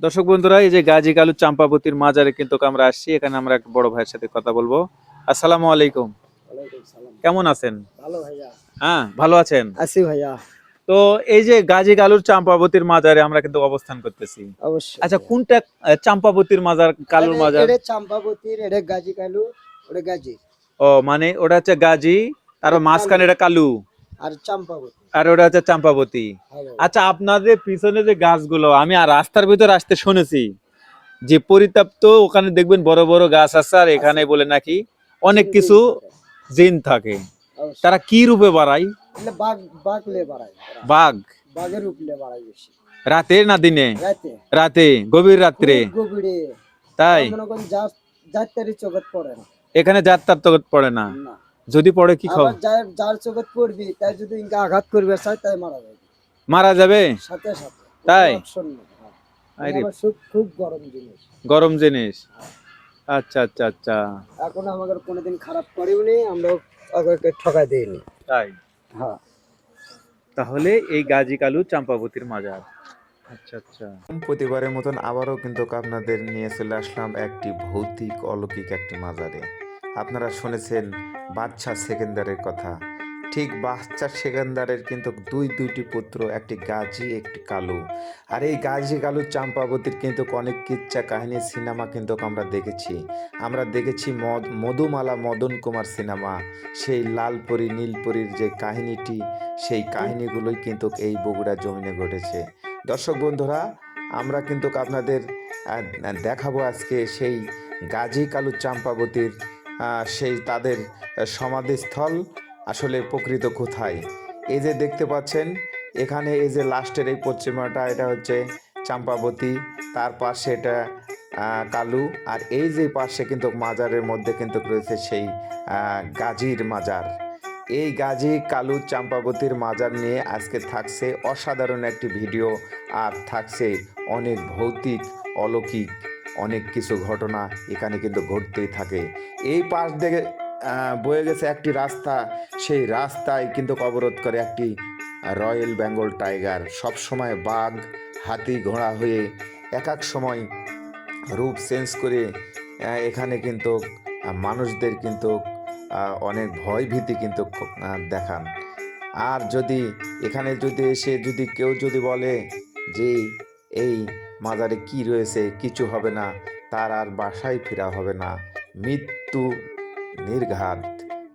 দর্শক বন্ধুরা, এই যে গাজী কালু চাম্পাবতীর মাজারে কিন্তু আমরা আসছি। এখানে আমরা এক বড় ভাইয়ের সাথে কথা বলবো। আসসালামু আলাইকুম। ওয়ালাইকুম সালাম। কেমন আছেন? ভালো ভাইয়া। হ্যাঁ, ভালো আছেন? আছি ভাইয়া। তো এই যে গাজী কালুর চাম্পাবতীর মাজারে আমরা কিন্তু অবস্থান করতেছি। অবশ্যই আচ্ছা, ভাইয়া। কোনটা চাম্পাবতীর মাজার, কালুর মাজার? এটা চাম্পাবতীর, এটা গাজী কালু, ওটা গাজী। ও মানে ওটা হচ্ছে গাজী, আর এটা মাঝখানে কালু এটা কালু, আর চাম্পাবতী। আর ওটা হচ্ছে চাম্পাবতী। হ্যাঁ ভাইয়া। আচ্ছা, আপনাদের পিছনে যে গাছগুলো, আমি আর রাস্তার ভিতর আসতে শুনেছি যে পরিত্যক্ত, ওখানে দেখবেন বড় বড় গাছ আছে, আর এখানে আছে। বলে নাকি অনেক জিন কিছু থাকে। জিন থাকে। অবশ্যই। তারা কি রূপে বাড়ায়? এগুলো বাঘ বাঘ লে বাড়ায় ওরা। বাঘ? বাঘের রূপ লে বাড়ায় বেশি। রাতে না দিনে? রাতে। রাতে, গভীর রাত্রে। খুব গভীরে। তাই? মনে করেন যাত্রারই চোখত পড়ে না। এখানে যাত্রার তো পড়ে না? না। যদি পড়ে কি আবার যার চোখত পড়বি তাই যদি ইনকা আঘাত করবে চায় তাই মারা যাবে। মারা যাবে? সাথে সাথে। তাই? অপশন নেই। আরে, আবার খুব গরম জিনিস। গরম জিনিস। আচ্ছা আচ্ছা আচ্ছা। এখন আমাদের কোনোদিন খারাপ করেওনি, আমরা ওকে ঠকাই দিইনি। তাই? হ্যাঁ। তাহলে এই গাজী কালু চাম্পাবতীর মাজার। আচ্ছা আচ্ছা। প্রতিবারের মতন আবারও কিন্তু আপনাদের নিয়ে চলে আসলাম একটি ভৌতিক অলৌকিক একটি মাজারে। আপনারা শুনেছেন বাদশাহ সেকেন্দারের কথা। ঠিক বাদশাহ সেকেন্দারের কিন্তু দুইটি পুত্র, একটি গাজী একটি কালু। আর এই গাজী কালু চাম্পাবতীর কিন্তু অনেক কিচ্ছা কাহিনী সিনেমা কিন্তু আমরা দেখেছি। আমরা দেখেছি মধুমালা মদন কুমার সিনেমা, সেই লালপরি নীলপরির যে কাহিনীটি, সেই কাহিনীগুলোই কিন্তু এই বগুড়া জমিনে ঘটেছে। দর্শক বন্ধুরা, আমরা কিন্তু আপনাদের দেখাবো আজকে সেই গাজী কালু চাম্পাবতীর সেই তাদের সমাধিস্থল আসলে প্রকৃত কোথায়। এই যে দেখতে পাচ্ছেন এখানে, এই যে লাস্টের এই পশ্চিমাটা, এটা হচ্ছে চাম্পাবতী, তার পাশে এটা কালু, আর এই যে পাশে কিন্তু মাজারের মধ্যে কিন্তু রয়েছে সেই গাজীর মাজার। এই গাজী কালু চাম্পাবতীর মাজার নিয়ে আজকে থাকছে অসাধারণ একটি ভিডিও, আর থাকছে অনেক ভৌতিক অলৌকিক অনেক কিছু ঘটনা এখানে কিন্তু ঘটতেই থাকে। এই পাশ থেকে বয়ে গেছে একটি রাস্তা, সেই রাস্তায় কিন্তু অবরোধ করে একটি রয়্যাল বেঙ্গল টাইগার। সব সময় বাঘ, হাতি, ঘোড়া হয়ে এক এক সময় রূপ চেঞ্জ করে এখানে কিন্তু মানুষদের কিন্তু অনেক ভয় ভীতি কিন্তু দেখান। আর যদি এখানে যদি এসে যদি কেউ যদি বলে যে এই মাজারে কি রয়েছে, কিছু হবে না, তার আর বাসায় ফেরা হবে না, মৃত্যু নির্ঘাত।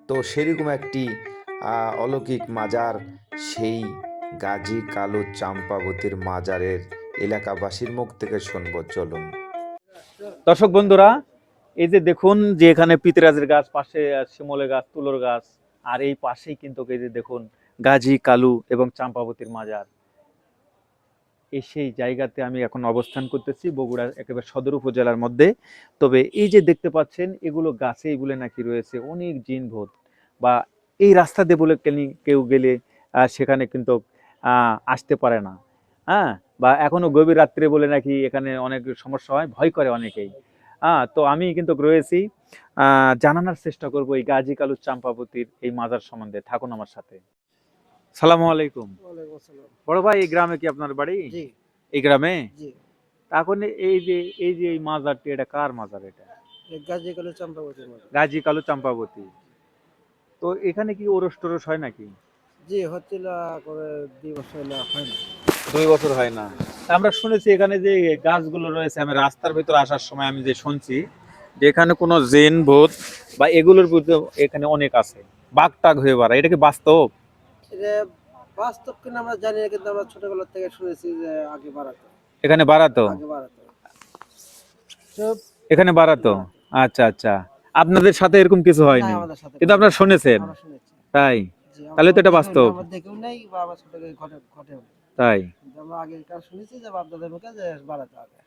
তো সেরকম একটি অলৌকিক মাজার, সেই গাজী কালু চাম্পাবতীর মাজারের এলাকাবাসীর মুখ থেকে শুনবো, চলুন। দর্শক বন্ধুরা, এই যে দেখুন যে এখানে পিতরাজের গাছ, পাশে শিমলের গাছ, তুলোর গাছ, আর এই পাশেই কিন্তু এই যে দেখুন গাজী কালু এবং চাম্পাবতীর মাজার। এই সেই জায়গাতে আমি এখন অবস্থান করতেছি, বগুড়ার একেবারে সদর উপজেলার মধ্যে। তবে এই যে দেখতে পাচ্ছেন, এগুলো গাছে বলে নাকি রয়েছে অনেক জিন ভূত, বা এই রাস্তা দিয়ে বলে কেউ গেলে সেখানে কিন্তু আসতে পারে না। হ্যাঁ, বা এখনো গভীর রাত্রে বলে নাকি এখানে অনেক সমস্যা হয়, ভয় করে অনেকেই। তো আমি কিন্তু রয়েছি, জানানোর চেষ্টা করব এই গাজী কালু চাম্পাবতীর এই মাজার সম্বন্ধে। থাকুন আমার সাথে। সালামু আলাইকুম। ওয়ালাইকুম আসসালাম। বড় ভাই, এই গ্রামে কি আপনার বাড়ি? জি। এই গ্রামে? জি। এখন এই যে এই মাজারটি, এটা কার মাজার? এটা এই গাজী কালু চাম্পাবতীর মতো। গাজী কালু চাম্পাবতী। তো এখানে কি ওরস টোরস হয় নাকি? জি, হচ্ছিল করে 2 বছর হলো হয় না। 2 বছর হয় না? আমরা শুনেছি এখানে যে গাছগুলো রয়েছে, আমি রাস্তার ভিতর আসার সময় আমি যে শুনছি যে এখানে কোনো জিন ভূত বা এগুলোর প্রতি এখানে অনেক আছে, বাঘ টাগ হয়ে বেড়ায়। এটা কি বাস্তব? এটা বাস্তব কিনা আমরা জানি না, কিন্তু আমরা ছোটবেলা থেকে শুনেছি যে আগে বাড়াতো। এখানে বাড়াতো? আগে বাড়াতো। সব এখানে বাড়াতো? বাড়াতো। আচ্ছা আচ্ছা। আপনাদের সাথে এরকম কিছু না, হয়নি, আমাদের সাথে কিন্তু আপনারা শুনেছেন? আমরা শুনেছি। তাই? জি, তাহলে তো এটা বাস্তব। আমরা দেখেও নাই বা আমার ছোট থেকে ঘটেও নাই। তাই? কিন্তু আমরা আগেকার শুনেছি যে বাপ-দাদার মুখে যে বাড়াতো আগে।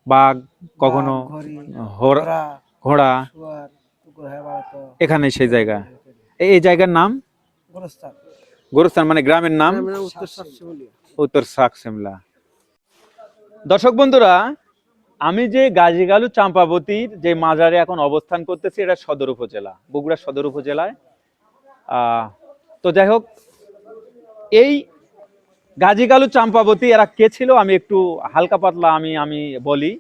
বাঘ, কখনো বাঘ, ঘড়ি, ঘোড়া, ঘোড়া, ঘোড়া শুয়ার, কুকুর হয়ে বাড়াতো। এখানে সেই জায়গা। এই জায়গার নাম গোরস্থান। গোরস্থান, মানে গ্রামের নাম গ্রামের নাম উত্তর সাতশিমুলিয়া। উত্তর শাকসিমলা। দর্শক বন্ধুরা, আমি যে গাজী কালু চাম্পাবতীর যে মাজারে এখন অবস্থান করতেছি, এটা সদর উপজেলা, বগুড়া সদর উপজেলায়। তো যাই হোক, এই গাজী কালু চাম্পাবতী এরা কে ছিল আমি একটু হালকা পাতলা আমি বলি।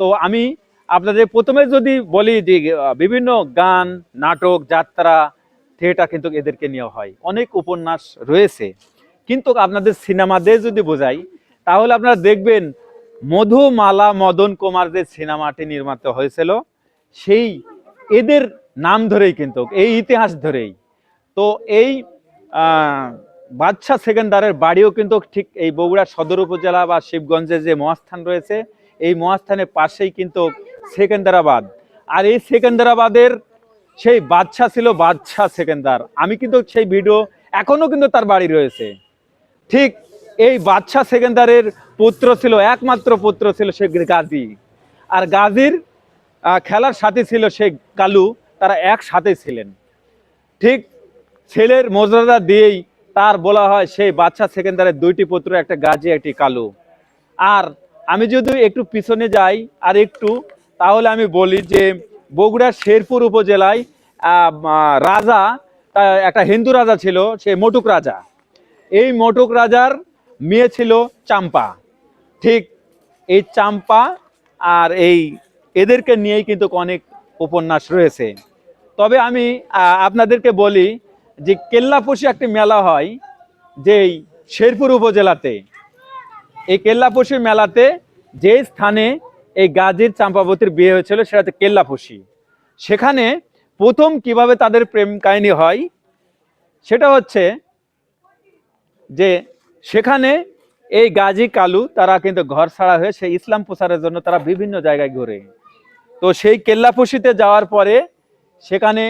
তো আমি আপনাদের প্রথমে যদি বলি যে বিভিন্ন গান, নাটক, যাত্রা, থিয়েটার কিন্তু এদেরকে নিয়ে হয়, অনেক উপন্যাস রয়েছে। কিন্তু আপনাদের সিনেমা দিয়ে যদি বোঝাই তাহলে আপনারা দেখবেন মধুমালা মদন কুমার যে সিনেমাটি নির্মিত হয়েছিল সেই এদের নাম ধরেই, কিন্তু এই ইতিহাস ধরেই। তো এই বাদশাহ সেকেন্দারের বাড়িও কিন্তু ঠিক এই বগুড়া সদর উপজেলা বা শিবগঞ্জের যে মহাস্থান রয়েছে এই মহাস্থানের পাশেই কিন্তু সেকেন্দারাবাদ। আর এই সেকেন্দারাবাদের সেই বাদশাহ ছিল বাদশাহ সেকেন্দার। আমি কিন্তু সেই ভিডিও এখনো কিন্তু তার বাড়ি রয়েছে। ঠিক এই বাদশাহ সেকেন্দারের পুত্র ছিল, একমাত্র পুত্র ছিল সে গাজী। আর গাজীর খেলার সাথী ছিল সে কালু, তারা একসাথে ছিলেন। ঠিক ছেলের মর্যাদা দিয়েই তার বলা হয় সেই বাদশাহ সেকেন্দারের দুইটি পুত্র, একটা গাজী একটি কালু। আর আমি যদি একটু পিছনে যাই আর একটু, তাহলে আমি বলি যে বগুড়ার শেরপুর উপজেলায় রাজা, একটা হিন্দু রাজা ছিল, সে মটুক রাজা। এই মটুক রাজার মেয়ে ছিল চাম্পা। ঠিক এই চাম্পা আর এদেরকে নিয়েই কিন্তু অনেক উপন্যাস রয়েছে। তবে আমি আপনাদেরকে বলি যে কেল্লাপোষী একটি মেলা হয় যেই শেরপুর উপজেলাতে। এই কেল্লাপোষী মেলাতে যে স্থানে এই গাজীর চাম্পাবতীর বিয়ে হয়েছিল সেটা হচ্ছে কেল্লাপোষী। সেখানে প্রথম কিভাবে তাদের প্রেম কাহিনী হয় সেটা হচ্ছে যে সেখানে এই গাজী কালু তারা কিন্তু ঘর ছাড়া হয়ে সেই ইসলাম প্রচারের জন্য তারা বিভিন্ন জায়গায় ঘুরে। তো সেই কেল্লাপোষীতে যাওয়ার পরে সেখানে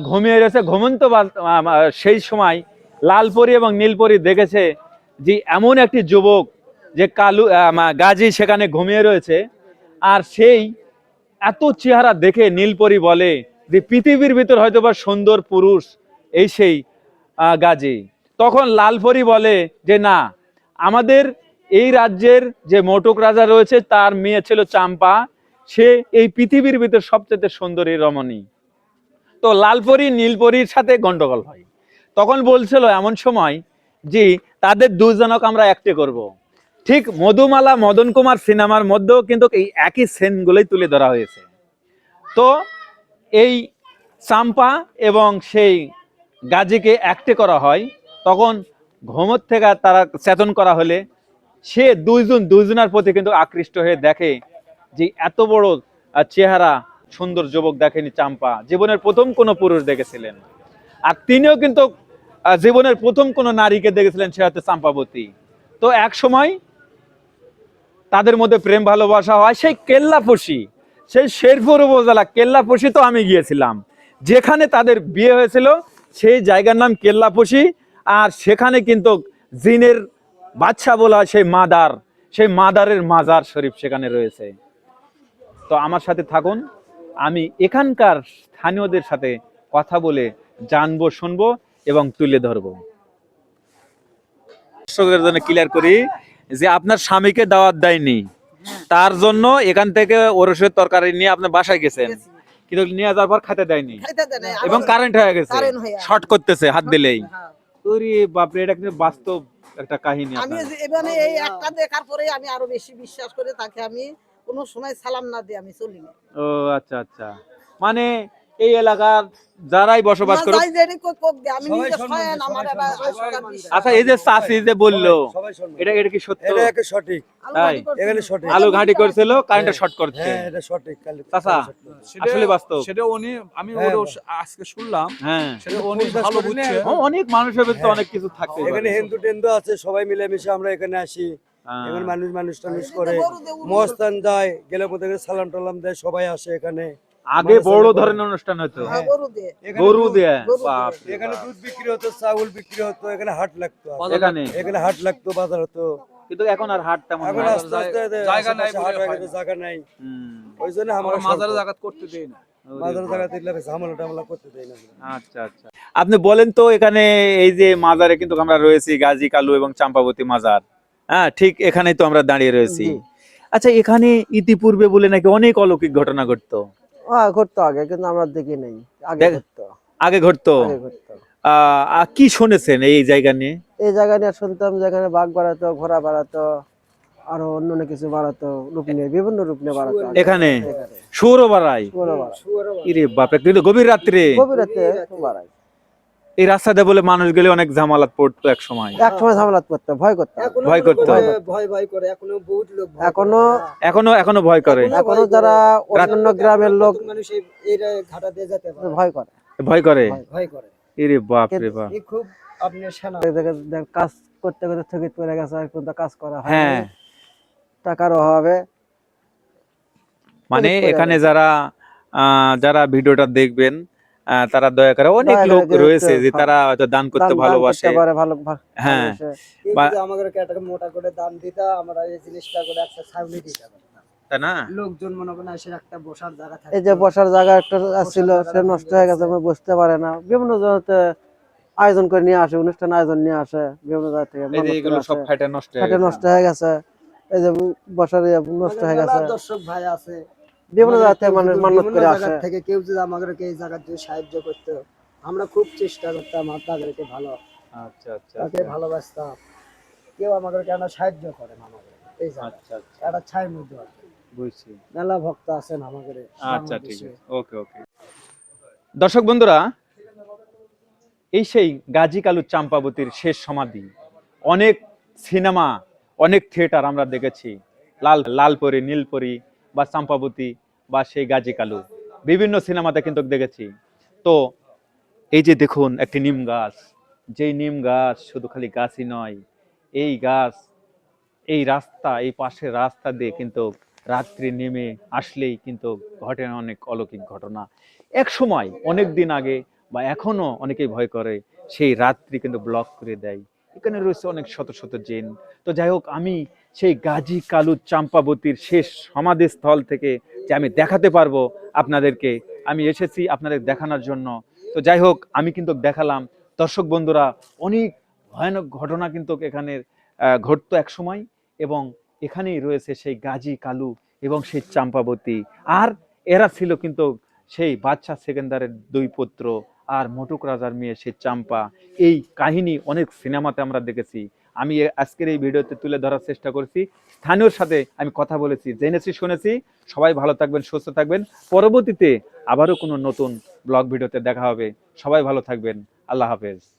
ঘুমিয়ে রয়েছে ঘুমন্ত সেই সময় লালপরি এবং নীলপরি দেখেছে যে এমন একটি যুবক যে কালু গাজী সেখানে ঘুমিয়ে রয়েছে। আর সেই এত চেহারা দেখে নীলপরি বলে যে পৃথিবীর ভিতর হয়তো বা সুন্দর পুরুষ এই সেই গাজী। তখন লালপরি বলে যে না, আমাদের এই রাজ্যের যে মটক রাজা রয়েছে তার মেয়ে ছিল চাম্পা, সে এই পৃথিবীর ভিতর সবচেয়ে সুন্দরী রমণী। তো লালপরি নীলপরির সাথে গন্ডগোল হয়। তখন বলছিল এমন সময় যে তাদের দুজনক আমরা একটি করব। ঠিক মধুমালা মদন কুমার সিনেমার মধ্যেও কিন্তু এই একই সিনগুলোই তুলে ধরা হয়েছে। তো এই চাম্পা এবং সেই গাজীকে একটি করা হয়। তখন ঘুমোর থেকে তারা চেতন করা হলে সে দুইজনের প্রতি কিন্তু আকৃষ্ট হয়ে দেখে যে এত বড় চেহারা সুন্দর যুবক দেখেনি চাম্পা, জীবনের প্রথম কোনো পুরুষ দেখেছিলেন। আর তিনিও কিন্তু জীবনের প্রথম কোনো নারীকে দেখেছিলেন, সে হচ্ছে চাম্পাবতী। তো এক সময় তাদের মধ্যে প্রেম ভালোবাসা হয় সেই কেল্লাপোষী, সেই শেরপুর উপজেলা কেল্লাপোষী। তো আমি গিয়েছিলাম যেখানে তাদের বিয়ে হয়েছিল, সেই জায়গার নাম কেল্লাপোষী। আর সেখানে কিন্তু জিনের বাদশা বলা সেই মাদারের মাজার শরীফ সেখানে রয়েছে। তো আমার সাথে থাকুন, আমি এখানকার স্থানীয়দের সাথে কথা বলে জানবো, শুনবো এবং তুলে ধরবো। দর্শকদের জন্য ক্লিয়ার করি যে আপনার স্বামীকে দাওয়াত দেয়নি, তার জন্য এখান থেকে ওরসের তরকারি নিয়ে আপনার বাসায় গেছেন, কিন্তু নিয়ে যাওয়ার পর খেতে দেয়নি এবং কারেন্ট হয়ে গেছে, শর্ট করতেছে হাত দিলেই। তোরে বাপরে, এটা কিন্তু বাস্তব একটা কাহিনী। আমি এবারে এই একটা দেখার পরে আমি আরো বেশি বিশ্বাস করে তাকে আমি কোনো সময় সালাম না দিয়ে আমি চলি না। ও আচ্ছা আচ্ছা, মানে এই এলাকার যারাই বসবাস করে আমি নিজে স্বয়ং আমার আচ্ছা, এই যে চাচি যে বললো এটা কি সত্য? এটা একে সঠিক, তাই এখানে সঠিক। আলু ঘাঁটি করছিল, কারেন্টটা শর্ট করছে। হ্যাঁ, এটা সঠিক। চাচা আসলে বাস্তব সেটা উনি আমি হ্যাঁ, ওর আজকে শুনলাম, হ্যাঁ, সেটা উনি ভালো বুঝছে। অনেক মানুষের ভিতরে অনেক কিছু থাকতে পারে। এখানে হিন্দু টেন্দু আছে, সবাই মিলেমিশে আমরা এখানে আসি। হ্যাঁ। এখানে মানুষ টানুষ করে মস্তান যায়, গেলে মধ্যে সালাম টালাম দেয়, সবাই আসে এখানে। আগে বড় ধরনের অনুষ্ঠান হতো, গরু দিয়ে। বাপরে এখানে বাপ। দুধ বিক্রি হতো, চাউল বিক্রি হতো, এখানে হাট লাগতো, এখানে হাট লাগতো, বাজার হতো। কিন্তু এখন আর হাট তেমন এখন নাই। আস্তে আস্তে জায়গা নাই আশেপাশে হাট হয়ে গেছে, জায়গা নাই। হুম, ওই জন্য আমরা আমরা মাজারে জাগাত করতে দেই না। বাজার জায়গা দিলে ঝামেলা টামেলা করতে দেয় না। আচ্ছা আচ্ছা, আপনি বলেন তো এখানে এই যে মাজারে কিন্তু আমরা রয়েছি গাজী কালু এবং চাম্পাবতী মাজার, হ্যাঁ ঠিক এখানেই তো আমরা দাঁড়িয়ে রয়েছি। আচ্ছা, এখানে ইতিপূর্বে বলে নাকি অনেক অলৌকিক ঘটনা ঘটতো। ঘটতো আগে, কিন্তু আমরা দেখি নাই। আগে ঘটতো। আগে ঘটতো। কি শুনেছেন এই জায়গা নিয়ে? এই জায়গা নিয়ে শুনতাম যেখানে বাঘ বাড়াতো, ঘোড়া বাড়াতো, আরো অন্য কিছু বাড়াতো, রূপ নিয়ে বিভিন্ন রূপ নিয়ে বাড়াতো আগে। এখানে এখানে শুয়োরও বাড়ায়। শুয়োরও বাড়ায়। ইরে বাপরে, কিন্তু গভীর রাত্রে গভীর রাতে বাড়ায়। এই রাস্তাতে বলে মানুষ গেলে অনেক ঝামেলাত পড়তো এক সময়। এক সময় ঝামেলা করতে ভয় করতে, ভয় করতো। ভয় করে এখনো বহুত লোক এখনো এখনো ভয় করে। এখনো যারা অন্যান্য গ্রামের লোক মানুষ এই ঘাটা দিয়ে যেতে ভয় করে, ভয় করে। ভয় করে। ইরে বাপরে বাপ। খুব আপনি সেনা কাজ করতে করতে স্থগিত করে গেছে, আর কিন্তু কাজ করা হয় হ্যাঁ, টাকার অভাবে। মানে এখানে যারা ভিডিওটা দেখবেন তারা দয়া করে, অনেক দয়া করে লোক যে রয়েছে যে একটু তারা হয়তো দান করতে দান ভালোবাসে। করতে পারে, হ্যাঁ, ভালোবাসে। বা- যদি আমাদেরকে একটা মোটা করে দান দিতা, আমরা এই জিনিসটা করে একটা ছাউনি দিতে পারতাম। তাই না? লোকজন মনে করেন এসে একটা বসার জায়গা থাকে, এই যে বসার জায়গা একটা ছিল, সে নষ্ট হয়ে গেছে, আমরা বসতে পারে না। বিভিন্ন জায়গাতে আয়োজন করে নিয়ে আসে, অনুষ্ঠান আয়োজন নিয়ে আসে বিভিন্ন জায়গা থেকে, এই যে এগুলো সব ফাইটা নষ্ট হয়ে গেছে। নষ্ট হয়ে গেছে। এই যে বসার নষ্ট হয়ে গেছে। দর্শক ভাই আছে বিভিন্ন জায়গা থেকে মানুষ মান্যত করে আসে। থেকে কেউ যদি আমাদেরকে এই জায়গায় যদি সাহায্য করতো, আমরা খুব চেষ্টা করতাম তাদেরকে ভালো, আচ্ছা আচ্ছা তাকে ভালোবাসতাম। কেউ আমাদেরকে একটা সাহায্য করে না আমাদের এই জায়গায়, আচ্ছা আচ্ছা, একটা ছাই মধ্যে আছে। বুঝছি। মেলা ভক্ত আছেন আমাদের। আচ্ছা ঠিক আছে, ওকে ওকে। দর্শক বন্ধুরা, এই সেই গাজী কালু চাম্পাবতীর শেষ সমাধি। অনেক সিনেমা, অনেক থিয়েটার আমরা দেখেছি, লালপরি, নীলপরি বা চাম্পাবতী বা সেই গাজী কালু, বিভিন্ন সিনেমাতে কিন্তু দেখেছি। তো এই যে দেখুন একটি নিম গাছ, যেই নিম গাছ শুধু খালি গাছই নয়, এই গাছ, এই রাস্তা, এই পাশের রাস্তা দিয়ে কিন্তু রাত্রি নেমে আসলেই কিন্তু ঘটে অনেক অলৌকিক ঘটনা। এক সময় অনেক দিন আগে বা এখনো অনেকেই ভয় করে, সেই রাত্রি কিন্তু ব্লক করে দেয়। এখানে রয়েছে অনেক শত শত জিন। তো যাই হোক, আমি সেই গাজী কালু চাম্পাবতীর শেষ সমাধিস্থল থেকে যে আমি দেখাতে পারবো আপনাদেরকে, আমি এসেছি আপনাদের দেখানোর জন্য। তো যাই হোক, আমি কিন্তু দেখালাম। দর্শক বন্ধুরা, অনেক ভয়ানক ঘটনা কিন্তু এখানে ঘটতো এক সময়, এবং এখানেই রয়েছে সেই গাজী কালু এবং সেই চাম্পাবতী। আর এরা ছিল কিন্তু সেই বাদশাহ সেকেন্দারের দুই পুত্র আর মটুক রাজার মেয়ে সেই চাম্পা। এই কাহিনী অনেক সিনেমাতে আমরা দেখেছি। আমি আজকের এই ভিডিওতে তুলে ধরার চেষ্টা করেছি, স্থানীয়র সাথে আমি কথা বলেছি, জেনেছি, শুনেছি। সবাই ভালো থাকবেন, সুস্থ থাকবেন। পরবর্তীতে আবারও কোনো নতুন ব্লগ ভিডিওতে দেখা হবে। সবাই ভালো থাকবেন। আল্লাহ হাফেজ।